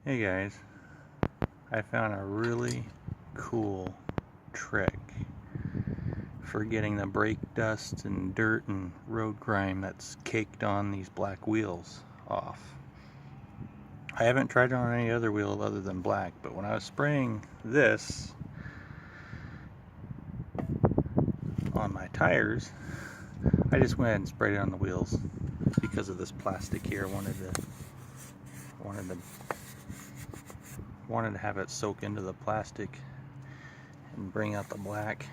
Hey guys, I found a really cool trick for getting the brake dust and dirt and road grime that's caked on these black wheels off. I haven't tried it on any other wheel other than black, but when I was spraying this on my tires, I just went ahead and sprayed it on the wheels because of this plastic here. I wanted to have it soak into the plastic and bring out the black.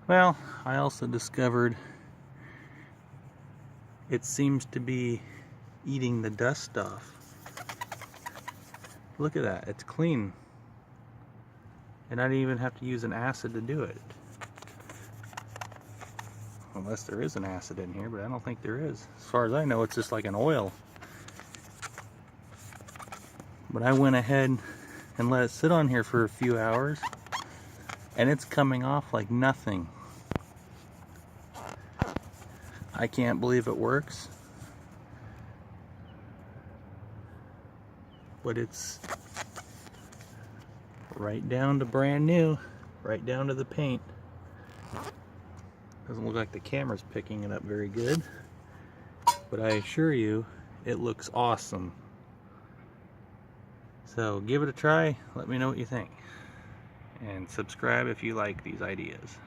Well, I also discovered it seems to be eating the dust off. Look at that, it's clean. And I didn't even have to use an acid to do it. Unless there is an acid in here, but I don't think there is. As far as I know, it's just like an oil. But I went ahead and let it sit on here for a few hours, and it's coming off like nothing. I can't believe it works, but it's right down to brand new, right down to the paint. Doesn't look like the camera's picking it up very good, but I assure you it looks awesome. So give it a try, let me know what you think, and subscribe if you like these ideas.